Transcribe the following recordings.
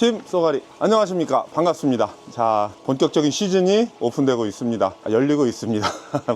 팀 쏘가리 안녕하십니까, 반갑습니다. 자, 본격적인 시즌이 오픈되고 있습니다. 열리고 있습니다.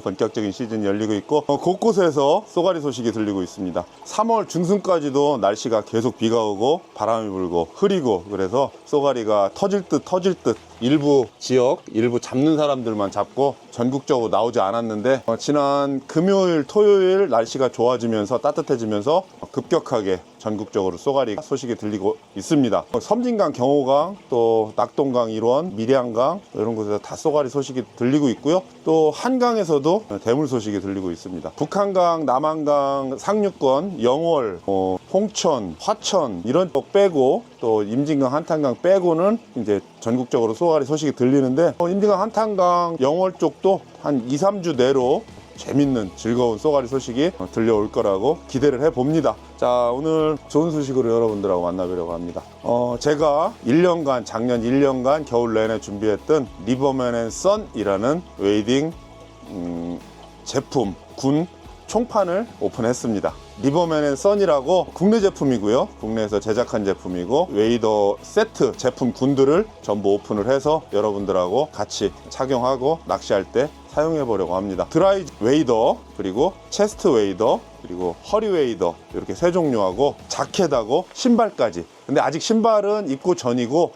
본격적인 시즌이 열리고 있고 곳곳에서 쏘가리 소식이 들리고 있습니다. 3월 중순까지도 날씨가 계속 비가 오고 바람이 불고 흐리고, 그래서 쏘가리가 터질 듯 일부 지역, 일부 잡는 사람들만 잡고 전국적으로 나오지 않았는데 지난 금요일, 토요일 날씨가 좋아지면서 따뜻해지면서 급격하게 전국적으로 쏘가리 소식이 들리고 있습니다. 섬진강, 경호강, 또 낙동강 일원, 밀양강 이런 곳에서 다 쏘가리 소식이 들리고 있고요. 또 한강에서도 대물 소식이 들리고 있습니다. 북한강, 남한강, 상류권, 영월, 홍천, 화천 이런 쪽 빼고, 또 임진강, 한탄강 빼고는 이제 전국적으로 쏘가리 소식이 들리는데, 임진강, 한탄강, 영월 쪽도 한 2, 3주 내로 재밌는 즐거운 쏘가리 소식이 들려올 거라고 기대를 해봅니다. 자, 오늘 좋은 소식으로 여러분들하고 만나보려고 합니다. 제가 작년 1년간 겨울 내내 준비했던 리버맨 앤 선이라는 웨이딩 제품 군 총판을 오픈했습니다. 리버맨 앤 선이라고 국내 제품이고요. 국내에서 제작한 제품이고, 웨이더 세트 제품 군들을 전부 오픈을 해서 여러분들하고 같이 착용하고 낚시할 때 사용해 보려고 합니다. 드라이 웨이더, 그리고 체스트 웨이더, 그리고 허리 웨이더, 이렇게 세 종류하고 자켓하고 신발까지. 근데 아직 신발은 입고 전이고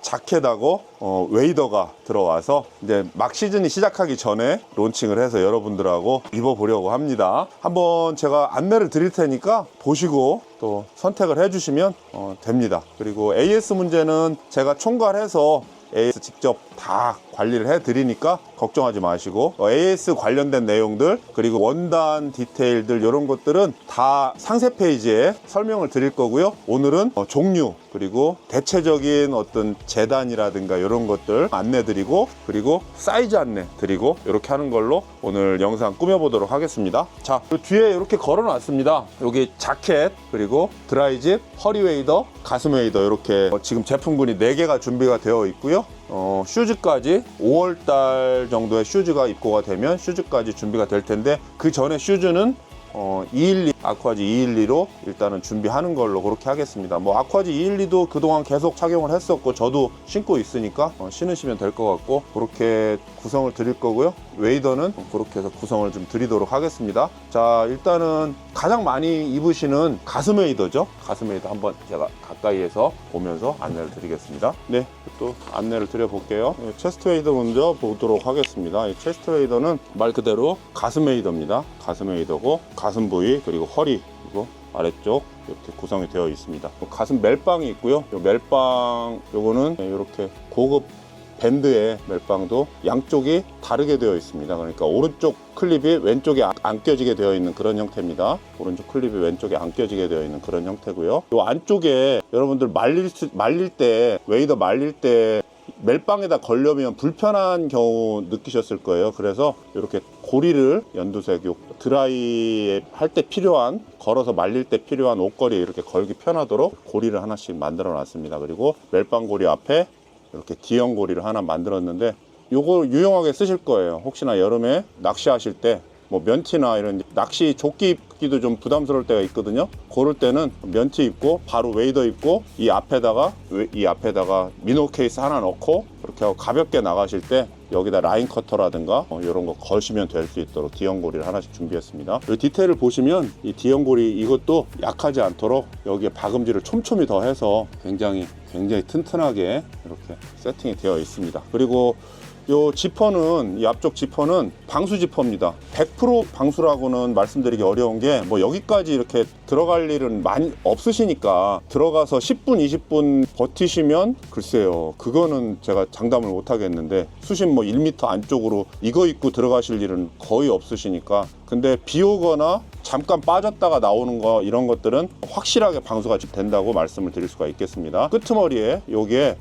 자켓하고 웨이더가 들어와서 이제 막 시즌이 시작하기 전에 론칭을 해서 여러분들하고 입어보려고 합니다. 한번 제가 안내를 드릴 테니까 보시고 또 선택을 해주시면 됩니다. 그리고 AS 문제는 제가 총괄해서 AS 직접 다 관리를 해 드리니까 걱정하지 마시고, AS 관련된 내용들, 그리고 원단 디테일들 이런 것들은 다 상세 페이지에 설명을 드릴 거고요. 오늘은 종류, 그리고 대체적인 어떤 재단이라든가 이런 것들 안내 드리고, 그리고 사이즈 안내 드리고, 이렇게 하는 걸로 오늘 영상 꾸며보도록 하겠습니다. 자, 뒤에 이렇게 걸어 놨습니다. 여기 자켓, 그리고 드라이집, 허리 웨이더, 가슴 웨이더, 이렇게 지금 제품군이 4개가 준비가 되어 있고요. 슈즈까지 5월달 정도에 슈즈가 입고가 되면 슈즈까지 준비가 될 텐데, 그 전에 슈즈는 212 아쿠아지 212로 일단은 준비하는 걸로 그렇게 하겠습니다. 아쿠아지 212도 그동안 계속 착용을 했었고 저도 신고 있으니까 신으시면 될 것 같고, 그렇게 구성을 드릴 거고요. 웨이더는 그렇게 해서 구성을 좀 드리도록 하겠습니다. 자, 일단은 가장 많이 입으시는 가슴 웨이더죠. 가슴 웨이더 한번 제가 가까이에서 보면서 안내를 드리겠습니다. 네, 또 안내를 드려볼게요. 체스트 웨이더 먼저 보도록 하겠습니다. 이 체스트 웨이더는 말 그대로 가슴 웨이더입니다. 가슴 웨이더고, 가슴 부위, 그리고 허리, 그리고 아래쪽 이렇게 구성이 되어 있습니다. 가슴 멜빵이 있고요. 이 멜빵 요거는 이렇게 고급 밴드의 멜빵도 양쪽이 다르게 되어 있습니다. 그러니까 오른쪽 클립이 왼쪽에 안 껴지게 되어 있는 그런 형태입니다. 오른쪽 클립이 왼쪽에 안 껴지게 되어 있는 그런 형태고요. 이 안쪽에 여러분들 말릴 때, 웨이더 말릴 때 멜빵에다 걸려면 불편한 경우 느끼셨을 거예요. 그래서 이렇게 고리를 연두색 드라이 할 때 필요한, 걸어서 말릴 때 필요한 옷걸이에 이렇게 걸기 편하도록 고리를 하나씩 만들어 놨습니다. 그리고 멜빵 고리 앞에 이렇게 D형 고리를 하나 만들었는데, 요거 유용하게 쓰실 거예요. 혹시나 여름에 낚시하실 때 면티나 이런 낚시 조끼 입기도 좀 부담스러울 때가 있거든요. 그럴 때는 면티 입고 바로 웨이더 입고 이 앞에다가 미노 케이스 하나 넣고 이렇게 하고 가볍게 나가실 때 여기다 라인 커터라든가 이런 거 거시면 될 수 있도록 D형 고리를 하나씩 준비했습니다. 이 디테일을 보시면 이 D형 고리 이것도 약하지 않도록 여기에 박음질을 촘촘히 더해서 굉장히 튼튼하게 이렇게 세팅이 되어 있습니다. 그리고 이 지퍼는, 이 앞쪽 지퍼는 방수 지퍼입니다. 100% 방수라고는 말씀드리기 어려운 게, 여기까지 이렇게 들어갈 일은 많이 없으시니까 들어가서 10분, 20분 버티시면 글쎄요, 그거는 제가 장담을 못 하겠는데, 수심 1m 안쪽으로 이거 입고 들어가실 일은 거의 없으시니까. 근데 비 오거나 잠깐 빠졌다가 나오는 거, 이런 것들은 확실하게 방수가 된다고 말씀을 드릴 수가 있겠습니다. 끄트머리에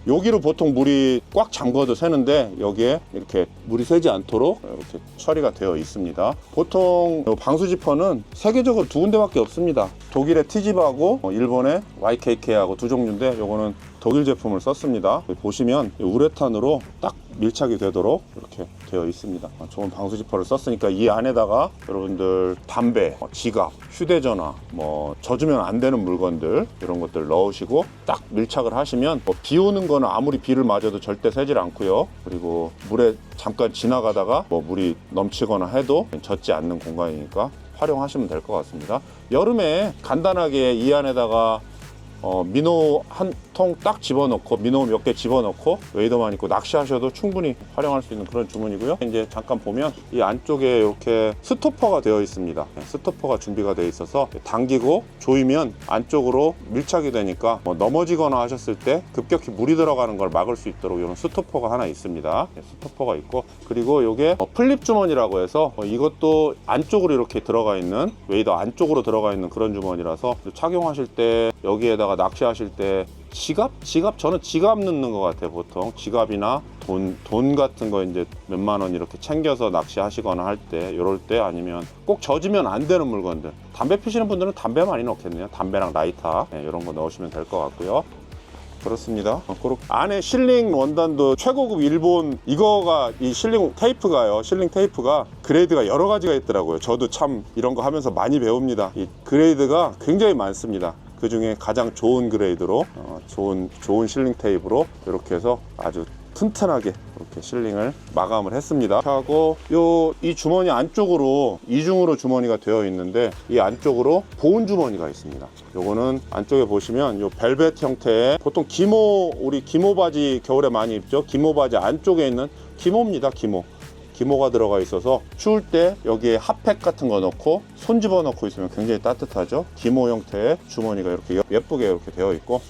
여기로 보통 물이 꽉 잠궈도 새는데, 여기에 이렇게 물이 새지 않도록 이렇게 처리가 되어 있습니다. 보통 방수 지퍼는 세계적으로 2군데밖에 없습니다. 독일의 티집하고 일본의 YKK하고 2종류인데, 요거는 독일 제품을 썼습니다. 보시면 우레탄으로 딱 밀착이 되도록 이렇게 되어 있습니다. 좋은 방수 지퍼를 썼으니까 이 안에다가 여러분들 담배, 지갑, 휴대전화, 젖으면 안 되는 물건들 이런 것들 넣으시고 딱 밀착을 하시면 비 오는 거는 아무리 비를 맞아도 절대 새질 않고요. 그리고 물에 잠깐 지나가다가 물이 넘치거나 해도 젖지 않는 공간이니까 활용하시면 될 것 같습니다. 여름에 간단하게 이 안에다가 민호 한 통 딱 집어넣고 민호 몇 개 집어넣고 웨이더만 입고 낚시하셔도 충분히 활용할 수 있는 그런 주머니고요. 이제 잠깐 보면 이 안쪽에 이렇게 스토퍼가 되어 있습니다. 스토퍼가 준비가 되어 있어서 당기고 조이면 안쪽으로 밀착이 되니까 넘어지거나 하셨을 때 급격히 물이 들어가는 걸 막을 수 있도록 이런 스토퍼가 하나 있습니다. 스토퍼가 있고, 그리고 이게 플립 주머니라고 해서 이것도 안쪽으로 이렇게 들어가 있는, 웨이더 안쪽으로 들어가 있는 그런 주머니라서 착용하실 때 여기에다가 낚시하실 때 지갑? 저는 지갑 넣는 것 같아요. 보통 지갑이나 돈 같은 거 이제 몇만 원 이렇게 챙겨서 낚시하시거나 할 때, 이럴 때, 아니면 꼭 젖으면 안 되는 물건들, 담배 피시는 분들은 담배 많이 넣겠네요. 담배랑 라이터 이런 거 넣으시면 될 것 같고요. 그렇습니다. 안에 실링 원단도 최고급 일본, 이거가 이 실링 테이프가요. 실링 테이프가 그레이드가 여러 가지가 있더라고요. 저도 참 이런 거 하면서 많이 배웁니다. 이 그레이드가 굉장히 많습니다. 그 중에 가장 좋은 그레이드로 좋은 실링 테이프로 이렇게 해서 아주 튼튼하게 이렇게 실링을 마감을 했습니다. 하고 이 주머니 안쪽으로 이중으로 주머니가 되어 있는데, 이 안쪽으로 보온 주머니가 있습니다. 요거는 안쪽에 보시면 요 벨벳 형태의, 보통 우리 기모 바지 겨울에 많이 입죠. 기모 바지 안쪽에 있는 기모입니다. 기모가 들어가 있어서 추울 때 여기에 핫팩 같은 거 넣고 손 집어 넣고 있으면 굉장히 따뜻하죠. 기모 형태의 주머니가 이렇게 예쁘게 이렇게 되어 있고,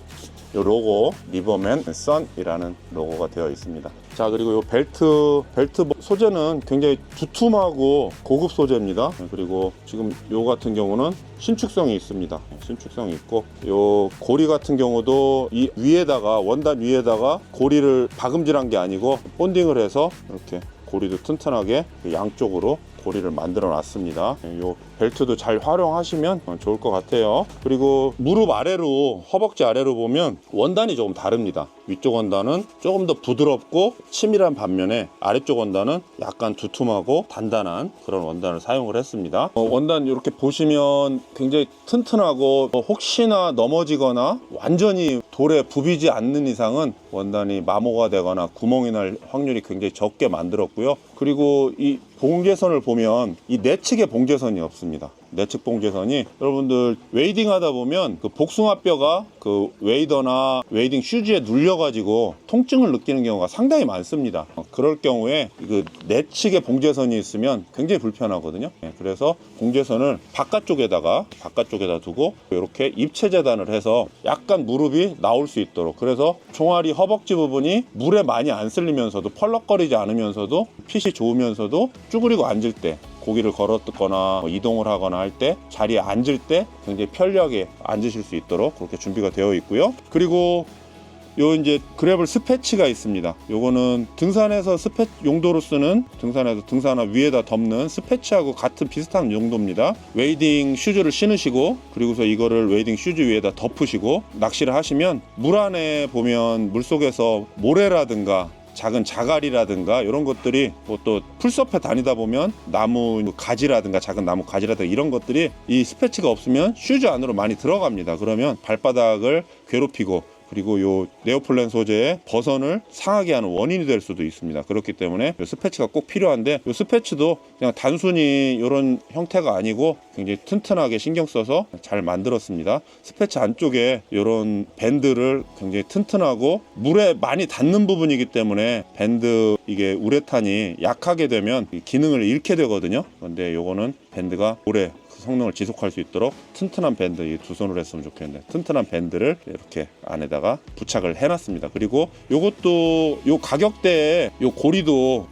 이 로고 리버맨 선이라는 로고가 되어 있습니다. 자, 그리고 이 벨트 소재는 굉장히 두툼하고 고급 소재입니다. 그리고 지금 요 같은 경우는 신축성이 있습니다. 신축성이 있고, 요 고리 같은 경우도 이 위에다가, 원단 위에다가 고리를 박음질한 게 아니고 본딩을 해서 이렇게 고리도 튼튼하게 양쪽으로 고리를 만들어 놨습니다. 이 벨트도 잘 활용하시면 좋을 것 같아요. 그리고 무릎 아래로, 허벅지 아래로 보면 원단이 조금 다릅니다. 위쪽 원단은 조금 더 부드럽고 치밀한 반면에 아래쪽 원단은 약간 두툼하고 단단한 그런 원단을 사용을 했습니다. 원단 이렇게 보시면 굉장히 튼튼하고, 혹시나 넘어지거나 완전히 돌에 부비지 않는 이상은 원단이 마모가 되거나 구멍이 날 확률이 굉장히 적게 만들었고요. 그리고 이 봉제선을 보면 이 내측에 봉제선이 없습니다. 내측 봉제선이, 여러분들 웨이딩 하다 보면 그 복숭아뼈가 그 웨이더나 웨이딩 슈즈에 눌려가지고 통증을 느끼는 경우가 상당히 많습니다. 그럴 경우에 그 내측에 봉제선이 있으면 굉장히 불편하거든요. 그래서 봉제선을 바깥쪽에다 두고 이렇게 입체 재단을 해서 약간 무릎이 나올 수 있도록, 그래서 종아리 허벅지 부분이 물에 많이 안 쓸리면서도 펄럭거리지 않으면서도 핏이 좋으면서도 쭈그리고 앉을 때, 고기를 걸었거나 이동을 하거나 할 때, 자리에 앉을 때 굉장히 편리하게 앉으실 수 있도록 그렇게 준비가 되어 있고요. 그리고 요 이제 그래블 스패치가 있습니다. 요거는 등산에서 용도로 쓰는, 등산에서 등산화 위에다 덮는 스패치하고 같은 비슷한 용도입니다. 웨이딩 슈즈를 신으시고, 그리고서 이거를 웨이딩 슈즈 위에다 덮으시고 낚시를 하시면, 물 안에 보면 물속에서 모래라든가 작은 자갈이라든가 이런 것들이, 또 풀숲에 다니다 보면 나무 가지라든가 작은 나무 가지라든가 이런 것들이 이 스패치가 없으면 슈즈 안으로 많이 들어갑니다. 그러면 발바닥을 괴롭히고, 그리고 요 네오폴렌 소재의 버선을 상하게 하는 원인이 될 수도 있습니다. 그렇기 때문에 요 스패치가 꼭 필요한데, 요 스패치도 그냥 단순히 이런 형태가 아니고 굉장히 튼튼하게 신경 써서 잘 만들었습니다. 스패치 안쪽에 이런 밴드를 굉장히 튼튼하고, 물에 많이 닿는 부분이기 때문에 밴드, 이게 우레탄이 약하게 되면 기능을 잃게 되거든요. 그런데 요거는 밴드가 오래 성능을 지속할 수 있도록 튼튼한 밴드, 이 두 손으로 했으면 좋겠는데 튼튼한 밴드를 이렇게 안에다가 부착을 해놨습니다. 그리고 요것도 요 가격대에 요 고리도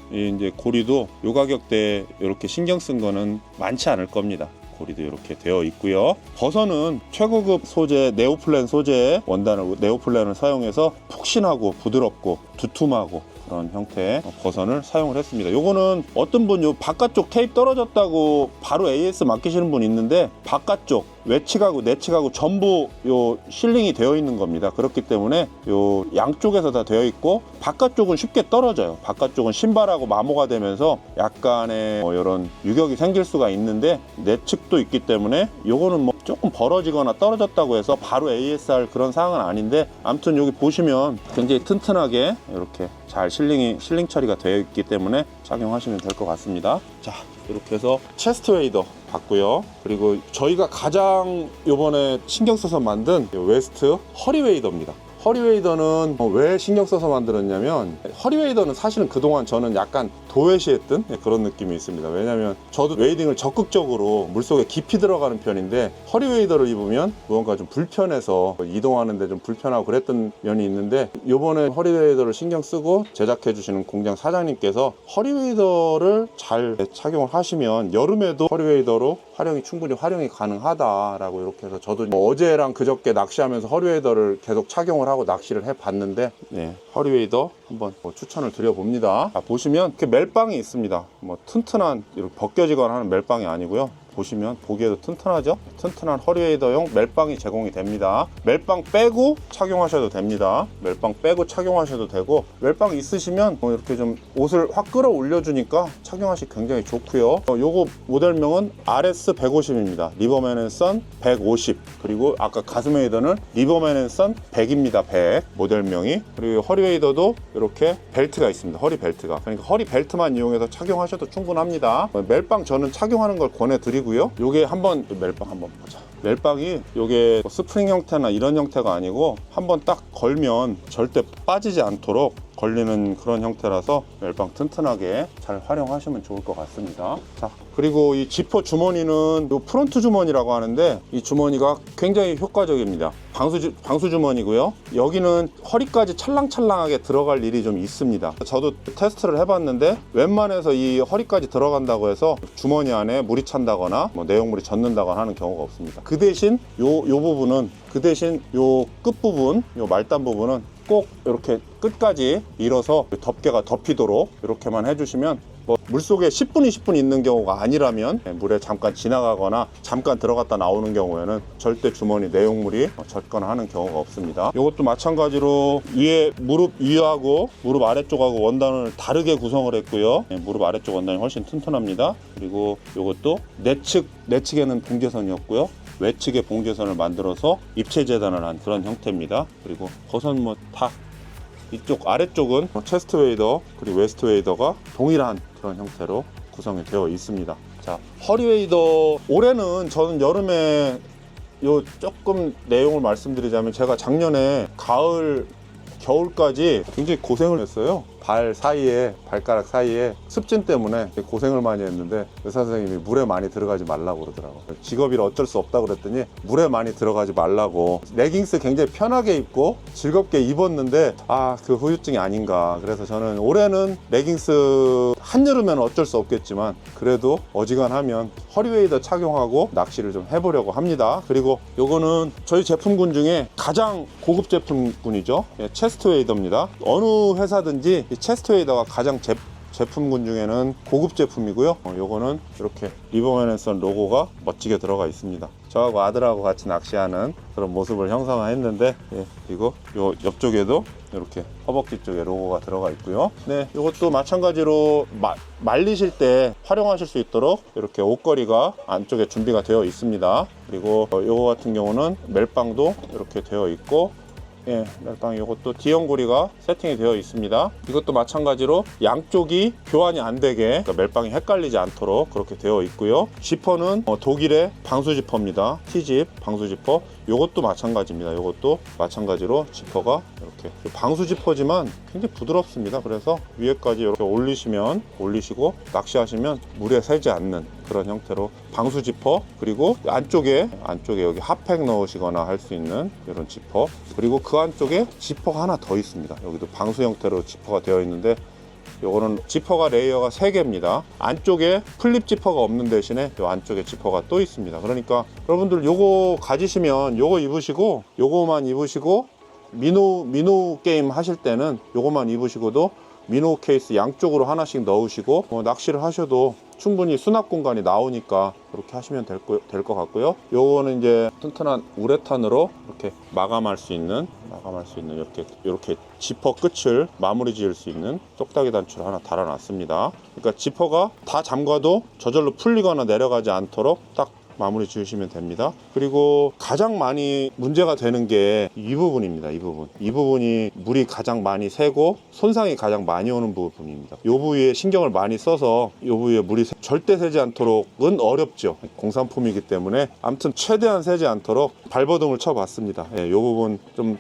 요 가격대에 이렇게 신경 쓴 거는 많지 않을 겁니다. 고리도 이렇게 되어 있고요. 버선은 최고급 소재 네오폴렌 소재의 원단을, 네오폴렌을 사용해서 푹신하고 부드럽고 두툼하고 그런 형태의 버선을 사용을 했습니다. 요거는 어떤 분 요 바깥쪽 테이프 떨어졌다고 바로 AS 맡기시는 분 있는데, 바깥쪽 외측하고 내측하고 전부 요 실링이 되어 있는 겁니다. 그렇기 때문에 요 양쪽에서 다 되어 있고, 바깥쪽은 쉽게 떨어져요. 바깥쪽은 신발하고 마모가 되면서 약간의 이런 유격이 생길 수가 있는데, 내측도 있기 때문에 요거는 뭐 조금 벌어지거나 떨어졌다고 해서 바로 ASR 그런 상황은 아닌데, 아무튼 여기 보시면 굉장히 튼튼하게 이렇게 잘 실링 처리가 되어 있기 때문에 착용하시면 될 것 같습니다. 자, 이렇게 해서 체스트 웨이더 봤고요. 그리고 저희가 가장 요번에 신경 써서 만든 웨스트 허리 웨이더입니다. 허리 웨이더는 왜 신경 써서 만들었냐면, 허리 웨이더는 사실은 그동안 저는 약간 도외시했던 그런 느낌이 있습니다. 왜냐면 저도 웨이딩을 적극적으로 물속에 깊이 들어가는 편인데, 허리 웨이더를 입으면 무언가 좀 불편해서 이동하는데 좀 불편하고 그랬던 면이 있는데, 요번에 허리 웨이더를 신경 쓰고 제작해 주시는 공장 사장님께서 허리 웨이더를 잘 착용을 하시면 여름에도 허리 웨이더로 충분히 활용이 가능하다라고 이렇게 해서, 저도 어제랑 그저께 낚시하면서 허리 웨이더를 계속 착용을 하고 낚시를 해 봤는데, 허리 웨이더 한번 추천을 드려봅니다. 보시면 이렇게 멜빵이 있습니다. 뭐 튼튼한, 이렇게 벗겨지거나 하는 멜빵이 아니고요. 보시면 보기에도 튼튼하죠? 튼튼한 허리웨이더용 멜빵이 제공이 됩니다. 멜빵 빼고 착용하셔도 됩니다. 멜빵 빼고 착용하셔도 되고, 멜빵 있으시면 이렇게 좀 옷을 확 끌어올려 주니까 착용하시기 굉장히 좋고요. 요거 모델명은 RS150입니다. 리버맨 앤 선 150. 그리고 아까 가슴웨이더는 리버맨 앤 선 100입니다. 100 모델명이. 그리고 허리웨이더도 이렇게 벨트가 있습니다. 허리 벨트가. 그러니까 허리 벨트만 이용해서 착용하셔도 충분합니다. 멜빵 저는 착용하는 걸 권해드리고, 요게 한번 멜빵 한번 보자. 멜빵이 요게 스프링 형태나 이런 형태가 아니고, 한번 딱 걸면 절대 빠지지 않도록 걸리는 그런 형태라서 멜빵 튼튼하게 잘 활용하시면 좋을 것 같습니다. 자, 그리고 이 지퍼 주머니는 요 프론트 주머니라고 하는데, 이 주머니가 굉장히 효과적입니다. 방수 주머니고요. 여기는 허리까지 찰랑찰랑하게 들어갈 일이 좀 있습니다. 저도 테스트를 해봤는데, 웬만해서 이 허리까지 들어간다고 해서 주머니 안에 물이 찬다거나 뭐 내용물이 젖는다거나 하는 경우가 없습니다. 그 대신 요 부분은, 그 대신 요 끝부분, 요 말단 부분은 꼭 이렇게 끝까지 밀어서 덮개가 덮이도록 이렇게만 해주시면, 뭐 물속에 10분, 20분 있는 경우가 아니라면, 물에 잠깐 지나가거나 잠깐 들어갔다 나오는 경우에는 절대 주머니 내용물이 젖거나 하는 경우가 없습니다. 이것도 마찬가지로 위에 무릎 위하고 무릎 아래쪽하고 원단을 다르게 구성을 했고요. 무릎 아래쪽 원단이 훨씬 튼튼합니다. 그리고 이것도 내측에는 봉제선이었고요. 외측에 봉제선을 만들어서 입체 재단을 한 그런 형태입니다. 그리고 버선 뭐 다 이쪽 아래쪽은 체스트 웨이더 그리고 웨스트 웨이더가 동일한 그런 형태로 구성이 되어 있습니다. 자, 허리 웨이더 올해는 저는 여름에 요 조금 내용을 말씀드리자면, 제가 작년에 겨울까지 굉장히 고생을 했어요. 발가락 사이에 습진 때문에 고생을 많이 했는데, 의사 선생님이 물에 많이 들어가지 말라고 그러더라고요. 직업이라 어쩔 수 없다 그랬더니 물에 많이 들어가지 말라고. 레깅스 굉장히 편하게 입고 즐겁게 입었는데, 그 후유증이 아닌가. 그래서 저는 올해는 레깅스 한여름에는 어쩔 수 없겠지만, 그래도 어지간하면 허리웨이더 착용하고 낚시를 좀 해보려고 합니다. 그리고 요거는 저희 제품군 중에 가장 고급 제품군이죠. 체스트 웨이더입니다. 어느 회사든지 이 체스트 웨이더가 가장 제품군 중에는 고급 제품이고요. 요거는 이렇게 리버맨 앤 선 로고가 멋지게 들어가 있습니다. 저하고 아들하고 같이 낚시하는 그런 모습을 형상화했는데, 그리고 요 옆쪽에도 이렇게 허벅지 쪽에 로고가 들어가 있고요. 이것도 마찬가지로 말리실 때 활용하실 수 있도록 이렇게 옷걸이가 안쪽에 준비가 되어 있습니다. 그리고 요거 같은 경우는 멜빵도 이렇게 되어 있고, 멜빵 이것도 D형고리가 세팅이 되어 있습니다. 이것도 마찬가지로 양쪽이 교환이 안 되게, 그러니까 멜빵이 헷갈리지 않도록 그렇게 되어 있고요. 지퍼는 독일의 방수 지퍼입니다. T집 방수 지퍼. 이것도 마찬가지입니다. 이것도 마찬가지로 지퍼가 이렇게 방수 지퍼지만 굉장히 부드럽습니다. 그래서 위에까지 이렇게 올리시고 낚시하시면 물에 새지 않는 그런 형태로 방수 지퍼, 그리고 안쪽에 여기 핫팩 넣으시거나 할 수 있는 이런 지퍼, 그리고 그 안쪽에 지퍼가 하나 더 있습니다. 여기도 방수 형태로 지퍼가 되어 있는데, 요거는 지퍼가 레이어가 3개입니다. 안쪽에 플립 지퍼가 없는 대신에 요 안쪽에 지퍼가 또 있습니다. 그러니까 여러분들 요거 가지시면 요거만 입으시고 민호 게임 하실 때는 요거만 입으시고도 민호 케이스 양쪽으로 하나씩 넣으시고 낚시를 하셔도 충분히 수납 공간이 나오니까 그렇게 하시면 될 것 같고요. 요거는 이제 튼튼한 우레탄으로 이렇게 마감할 수 있는 이렇게 지퍼 끝을 마무리 지을 수 있는 똑딱이 단추를 하나 달아놨습니다. 그러니까 지퍼가 다 잠가도 저절로 풀리거나 내려가지 않도록 딱 마무리 지으시면 됩니다. 그리고 가장 많이 문제가 되는 게 이 부분입니다. 이 부분이 물이 가장 많이 새고 손상이 가장 많이 오는 부분입니다. 이 부위에 신경을 많이 써서 이 부위에 물이 절대 새지 않도록은 어렵죠. 공산품이기 때문에 아무튼 최대한 새지 않도록 발버둥을 쳐봤습니다. 이 부분 좀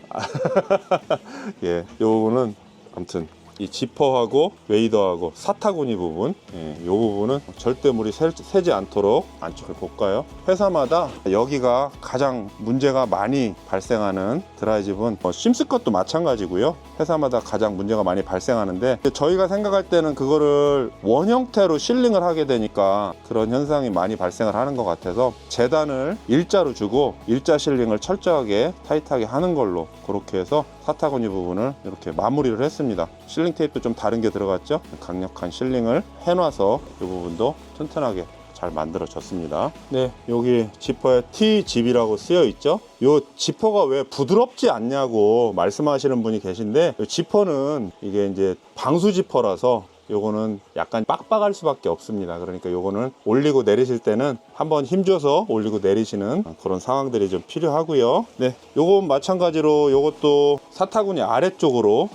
이 부분은 아무튼 이 지퍼하고 웨이더하고 사타구니 부분, 이 부분은 절대 물이 새지 않도록 안쪽을 볼까요? 회사마다 여기가 가장 문제가 많이 발생하는 드라이집은 심스컷도 마찬가지고요. 회사마다 가장 문제가 많이 발생하는데 저희가 생각할 때는 그거를 원 형태로 실링을 하게 되니까 그런 현상이 많이 발생을 하는 것 같아서 재단을 일자로 주고 일자 실링을 철저하게 타이트하게 하는 걸로 그렇게 해서 사타구니 부분을 이렇게 마무리를 했습니다. 실링 테이프도 좀 다른 게 들어갔죠. 강력한 실링을 해놔서 이 부분도 튼튼하게 잘 만들어졌습니다. 네, 여기 지퍼에 T집이라고 쓰여 있죠. 이 지퍼가 왜 부드럽지 않냐고 말씀하시는 분이 계신데, 이 지퍼는 이게 이제 방수 지퍼라서 요거는 약간 빡빡할 수밖에 없습니다. 그러니까 요거는 올리고 내리실 때는 한번 힘줘서 올리고 내리시는 그런 상황들이 좀 필요하고요. 네, 요건 마찬가지로 요것도 사타구니 아래쪽으로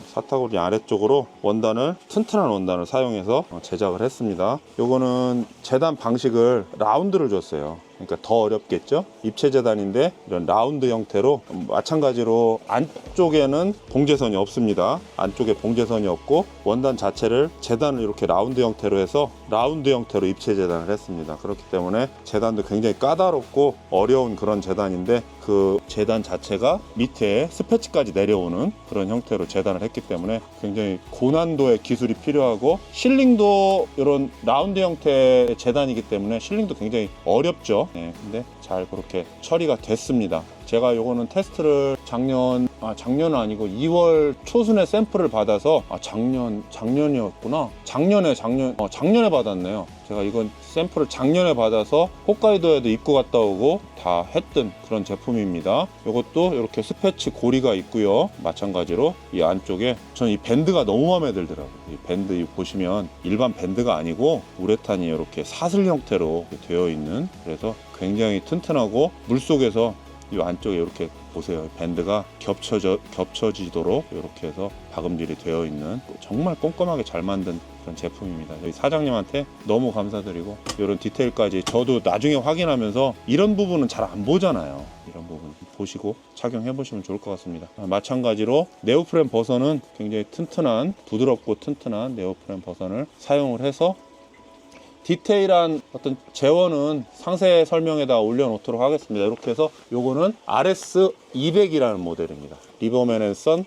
원단을 튼튼한 원단을 사용해서 제작을 했습니다. 요거는 재단 방식을 라운드를 줬어요. 그러니까 더 어렵겠죠. 입체 재단인데 이런 라운드 형태로, 마찬가지로 안쪽에는 봉제선이 없습니다. 안쪽에 봉제선이 없고 원단 자체를 재단을 이렇게 라운드 형태로 해서 라운드 형태로 입체 재단을 했습니다. 그렇기 때문에 재단도 굉장히 까다롭고 어려운 그런 재단인데, 그 재단 자체가 밑에 스패치까지 내려오는 그런 형태로 재단을 했기 때문에 굉장히 고난도의 기술이 필요하고, 실링도 이런 라운드 형태의 재단이기 때문에 실링도 굉장히 어렵죠. 네, 근데 잘 그렇게 처리가 됐습니다. 제가 요거는 테스트를 작년은 아니고 2월 초순에 샘플을 받아서, 작년이었구나. 작년에 받았네요. 제가 이건 샘플을 작년에 받아서 홋카이도에도 입고 갔다 오고 다 했던 그런 제품입니다. 이것도 이렇게 스패치 고리가 있고요. 마찬가지로 이 안쪽에 전 이 밴드가 너무 마음에 들더라고요. 이 밴드 보시면 일반 밴드가 아니고 우레탄이 이렇게 사슬 형태로 되어 있는, 그래서 굉장히 튼튼하고 물속에서 이 안쪽에 이렇게 보세요. 밴드가 겹쳐지도록 이렇게 해서 박음질이 되어 있는, 정말 꼼꼼하게 잘 만든 그런 제품입니다. 저희 사장님한테 너무 감사드리고, 이런 디테일까지 저도 나중에 확인하면서 이런 부분은 잘 안 보잖아요. 이런 부분 보시고 착용해 보시면 좋을 것 같습니다. 마찬가지로 네오프렌 버선은 굉장히 부드럽고 튼튼한 네오프렌 버선을 사용을 해서 디테일한 어떤 재원은 상세 설명에다 올려놓도록 하겠습니다. 이렇게 해서 요거는 RS200이라는 모델입니다. 리버맨 앤 선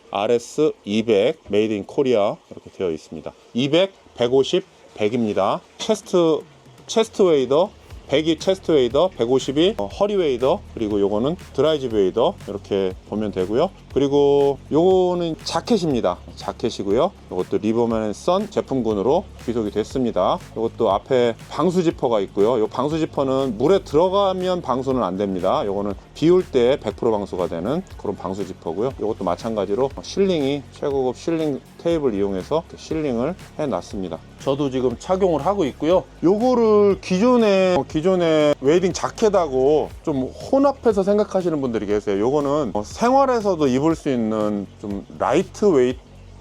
RS200 메이드 인 코리아 이렇게 되어 있습니다. 200, 150, 100입니다. 체스트 웨이더 100이 체스트 웨이더, 150이 허리 웨이더, 그리고 요거는 드라이집 웨이더 이렇게 보면 되고요. 그리고 요거는 자켓입니다. 자켓이고요. 요것도 리버맨 앤 선 제품군으로 귀속이 됐습니다. 요것도 앞에 방수 지퍼가 있고요. 요 방수 지퍼는 물에 들어가면 방수는 안 됩니다. 요거는 비올 때 100% 방수가 되는 그런 방수 지퍼고요. 요것도 마찬가지로 실링이 최고급 실링 테이블 이용해서 실링을 해놨습니다. 저도 지금 착용을 하고 있고요. 요거를 기존에 웨이딩 자켓하고 좀 혼합해서 생각하시는 분들이 계세요. 요거는 생활에서도 입을 수 있는 좀 라이트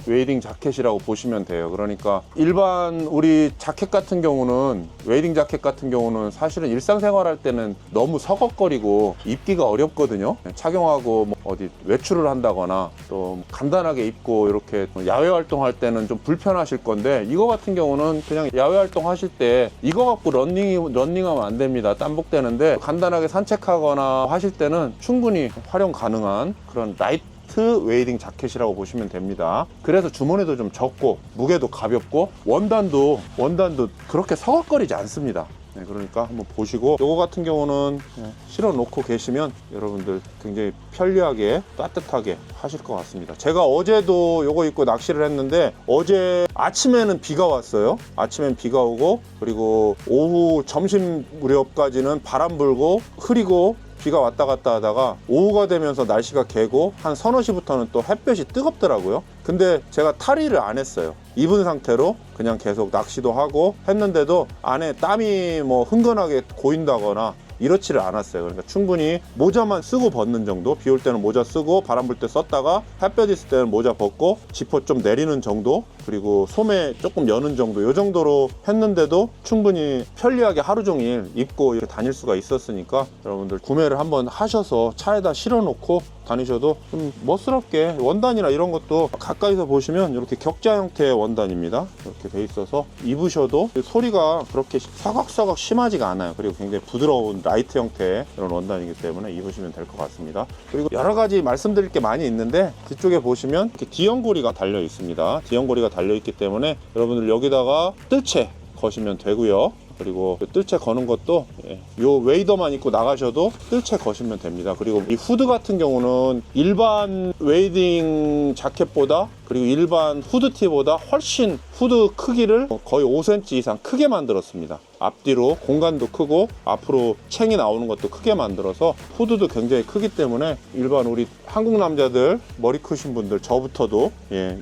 웨이딩 자켓이라고 보시면 돼요. 그러니까 일반 우리 자켓 같은 경우는, 웨이딩 자켓 같은 경우는 사실은 일상생활 할 때는 너무 서걱거리고 입기가 어렵거든요. 착용하고 뭐 어디 외출을 한다거나 또 간단하게 입고 이렇게 야외 활동할 때는 좀 불편하실 건데, 이거 같은 경우는 그냥 야외 활동 하실 때 이거 갖고 런닝하면 안 됩니다. 땀복되는데, 간단하게 산책하거나 하실 때는 충분히 활용 가능한 그런 라이트 웨이딩 자켓이라고 보시면 됩니다. 그래서 주머니도 좀 적고 무게도 가볍고 원단도 그렇게 서걱거리지 않습니다. 네, 그러니까 한번 보시고, 요거 같은 경우는 실어 놓고 계시면 여러분들 굉장히 편리하게 따뜻하게 하실 것 같습니다. 제가 어제도 요거 입고 낚시를 했는데, 어제 아침에는 비가 왔어요. 아침엔 비가 오고, 그리고 오후 점심 무렵까지는 바람 불고 흐리고 비가 왔다 갔다 하다가 오후가 되면서 날씨가 개고 한 서너 시부터는 또 햇볕이 뜨겁더라고요. 근데 제가 탈의를 안 했어요. 입은 상태로 그냥 계속 낚시도 하고 했는데도 안에 땀이 뭐 흥건하게 고인다거나 이렇지를 않았어요. 그러니까 충분히 모자만 쓰고 벗는 정도, 비 올 때는 모자 쓰고 바람 불 때 썼다가 햇볕 있을 때는 모자 벗고 지퍼 좀 내리는 정도, 그리고 소매 조금 여는 정도, 요 정도로 했는데도 충분히 편리하게 하루 종일 입고 이렇게 다닐 수가 있었으니까, 여러분들 구매를 한번 하셔서 차에다 실어 놓고 다니셔도 좀 멋스럽게, 원단이나 이런 것도 가까이서 보시면 이렇게 격자 형태의 원단입니다. 이렇게 돼 있어서 입으셔도 소리가 그렇게 사각사각 심하지가 않아요. 그리고 굉장히 부드러운 라이트 형태의 이런 원단이기 때문에 입으시면 될 것 같습니다. 그리고 여러 가지 말씀드릴 게 많이 있는데, 뒤쪽에 보시면 이렇게 D형고리가 달려 있습니다. D형고리가 달려 있기 때문에 여러분들 여기다가 뜰채 거시면 되고요. 그리고 뜰채 거는 것도 요 웨이더만 입고 나가셔도 뜰채 거시면 됩니다. 그리고 이 후드 같은 경우는 일반 웨이딩 자켓보다, 그리고 일반 후드티보다 훨씬 후드 크기를 거의 5cm 이상 크게 만들었습니다. 앞뒤로 공간도 크고 앞으로 챙이 나오는 것도 크게 만들어서 후드도 굉장히 크기 때문에 일반 우리 한국 남자들 머리 크신 분들, 저부터도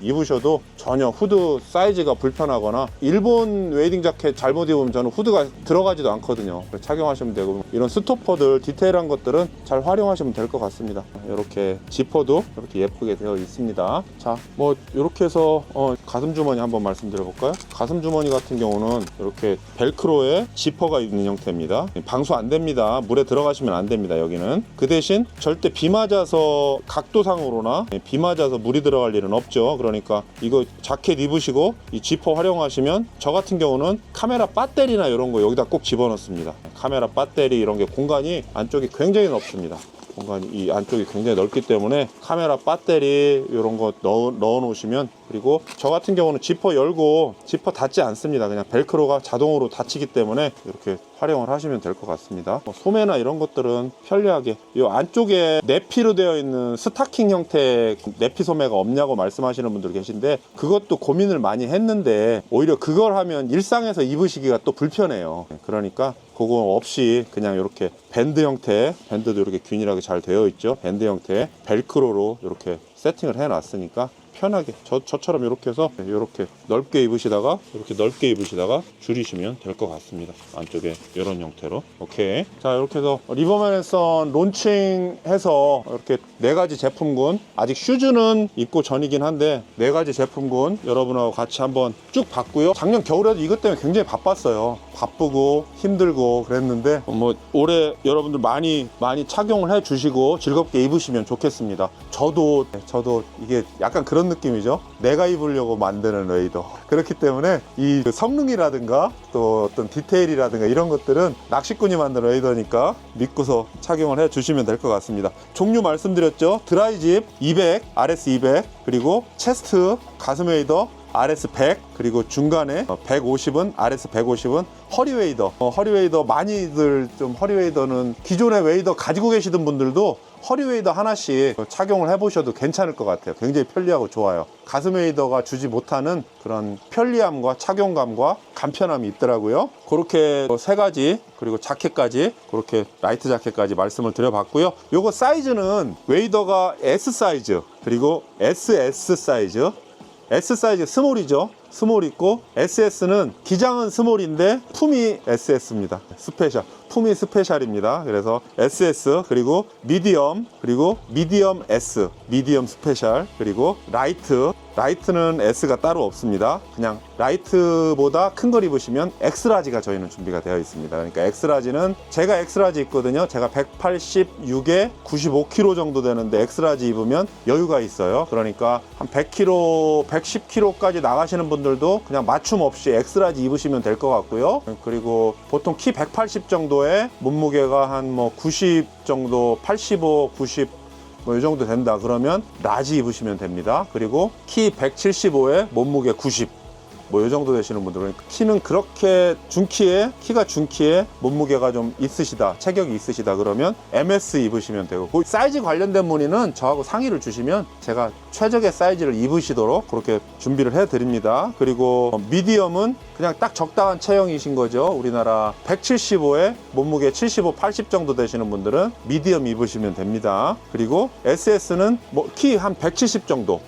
입으셔도 전혀 후드 사이즈가 불편하거나, 일본 웨이딩 자켓 잘못 입으면 저는 후드가 들어가지도 않거든요. 착용하시면 되고, 이런 스토퍼들 디테일한 것들은 잘 활용하시면 될 것 같습니다. 이렇게 지퍼도 이렇게 예쁘게 되어 있습니다. 자, 뭐 이렇게 해서 가슴 주머니 한번 말씀드려 볼까요? 가슴 주머니 같은 경우는 이렇게 벨크로에 지퍼가 있는 형태입니다. 방수 안 됩니다. 물에 들어가시면 안 됩니다. 여기는 그 대신 절대 비 맞아서 각도상으로나 비 맞아서 물이 들어갈 일은 없죠. 그러니까 이거 자켓 입으시고 이 지퍼 활용하시면, 저 같은 경우는 카메라 배터리나 이런 거 여기다 꼭 집어넣습니다. 카메라 배터리 이런 게 공간이 안쪽이 굉장히 넓습니다. 공간이 이 안쪽이 굉장히 넓기 때문에 카메라 배터리 이런 거 넣어 놓으시면, 그리고 저 같은 경우는 지퍼 열고 지퍼 닫지 않습니다. 그냥 벨크로가 자동으로 닫히기 때문에 이렇게 활용을 하시면 될 것 같습니다. 소매나 이런 것들은 편리하게, 이 안쪽에 내피로 되어 있는 스타킹 형태 내피 소매가 없냐고 말씀하시는 분들 계신데, 그것도 고민을 많이 했는데 오히려 그걸 하면 일상에서 입으시기가 또 불편해요. 그러니까 그거 없이 그냥 이렇게 밴드 형태, 밴드도 이렇게 균일하게 잘 되어 있죠. 밴드 형태의 벨크로로 이렇게 세팅을 해 놨으니까 편하게 저처럼 이렇게 해서 이렇게 넓게 입으시다가 이렇게 넓게 입으시다가 줄이시면 될 것 같습니다. 안쪽에 이런 형태로. 오케이. 자, 이렇게 해서 리버맨앤선 론칭해서 이렇게 4가지 제품군, 아직 슈즈는 입고 전이긴 한데 4가지 제품군 여러분하고 같이 한번 쭉 봤고요. 작년 겨울에도 이것 때문에 굉장히 바빴어요. 바쁘고 힘들고 그랬는데, 뭐 올해 여러분들 많이 착용을 해 주시고 즐겁게 입으시면 좋겠습니다. 저도 이게 약간 그런 느낌이죠. 내가 입으려고 만드는 웨이더. 그렇기 때문에 이 성능이라든가 또 어떤 디테일이라든가 이런 것들은 낚시꾼이 만든 웨이더니까 믿고서 착용을 해 주시면 될 것 같습니다. 종류 말씀드렸죠. 드라이집 200, RS 200, 그리고 체스트 가슴 웨이더 RS 100, 그리고 중간에 150은 RS 150은 허리웨이더. 허리웨이더 많이들 좀 허리웨이더는 기존의 웨이더 가지고 계시던 분들도 허리웨이더 하나씩 착용을 해보셔도 괜찮을 것 같아요. 굉장히 편리하고 좋아요. 가슴 웨이더가 주지 못하는 그런 편리함과 착용감과 간편함이 있더라고요. 그렇게 3가지, 그리고 자켓까지, 그렇게 라이트 자켓까지 말씀을 드려봤고요. 요거 사이즈는 웨이더가 S 사이즈, 그리고 SS 사이즈, S 사이즈 스몰이죠. 스몰 있고, SS는 기장은 스몰인데 품이 SS입니다. 스페셜. 품이 스페셜입니다. 그래서 SS, 그리고 미디엄, 그리고 미디엄 S, 미디엄 스페셜, 그리고 라이트는 S가 따로 없습니다. 그냥 라이트보다 큰 걸 입으시면 엑스라지가 저희는 준비가 되어 있습니다. 그러니까 엑스라지는, 제가 엑스라지 있거든요. 제가 186에 95kg 정도 되는데 엑스라지 입으면 여유가 있어요. 그러니까 한 100kg, 110kg까지 나가시는 분들도 그냥 맞춤 없이 엑스라지 입으시면 될 것 같고요. 그리고 보통 키 180 정도에 몸무게가 한 90 정도, 85, 90 뭐 이 정도 된다 그러면 라지 입으시면 됩니다. 그리고 키 175에 몸무게 90, 뭐 이 정도 되시는 분들은 키는 그렇게 키가 중키에 몸무게가 좀 있으시다, 체격이 있으시다 그러면 MS 입으시면 되고, 그 사이즈 관련된 문의는 저하고 상의를 주시면 제가 최적의 사이즈를 입으시도록 그렇게 준비를 해 드립니다. 그리고 미디엄은 그냥 딱 적당한 체형이신 거죠. 우리나라 175에 몸무게 75, 80 정도 되시는 분들은 미디엄 입으시면 됩니다. 그리고 SS는 뭐 키 한 170 정도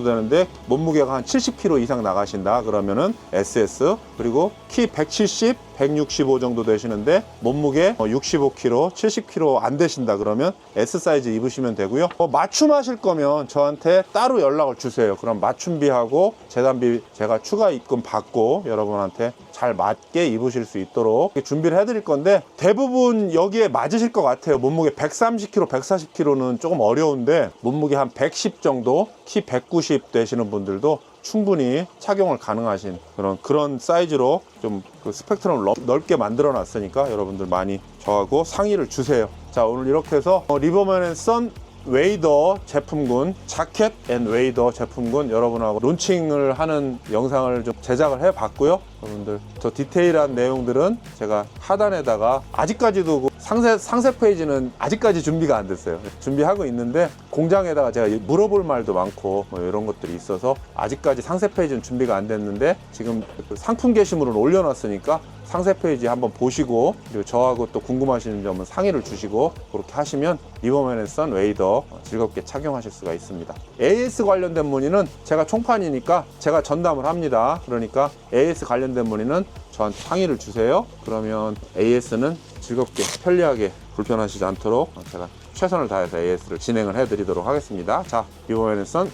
되는데 몸무게가 한 70kg 이상 나가신다 그러면은 SS. 그리고 키 170, 165 정도 되시는데 몸무게 65kg, 70kg 안 되신다 그러면 S 사이즈 입으시면 되고요. 맞춤 하실 거면 저한테 따로 연락을 주세요. 그럼 맞춤비하고 재단비 제가 추가 입금 받고 여러분한테 잘 맞게 입으실 수 있도록 준비를 해드릴 건데, 대부분 여기에 맞으실 것 같아요. 몸무게 130kg, 140kg는 조금 어려운데 몸무게 한 110 정도, 키 190 되시는 분들도 충분히 착용을 가능하신 그런 사이즈로 좀 그 스펙트럼을 넓게 만들어 놨으니까 여러분들 많이 저하고 상의를 주세요. 자, 오늘 이렇게 해서 리버맨 앤 선 웨이더 제품군, 자켓 앤 웨이더 제품군 여러분하고 론칭을 하는 영상을 좀 제작을 해 봤고요. 여러분들 더 디테일한 내용들은 제가 하단에다가, 아직까지도 상세 페이지는 아직까지 준비가 안 됐어요. 준비하고 있는데 공장에다가 제가 물어볼 말도 많고 뭐 이런 것들이 있어서 아직까지 상세 페이지는 준비가 안 됐는데, 지금 그 상품 게시물을 올려놨으니까 상세 페이지 한번 보시고, 그리고 저하고 또 궁금하시는 점은 상의를 주시고 그렇게 하시면 리버맨 앤 선 웨이더 즐겁게 착용하실 수가 있습니다. AS 관련된 문의는 제가 총판이니까 제가 전담을 합니다. 그러니까 AS 관련된 문의는 저한테 상의를 주세요. 그러면 AS는 즐겁게 편리하게 불편하시지 않도록 제가 최선을 다해서 AS를 진행을 해드리도록 하겠습니다. 자, 리버맨 앤 선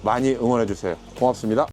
많이 응원해 주세요. 고맙습니다.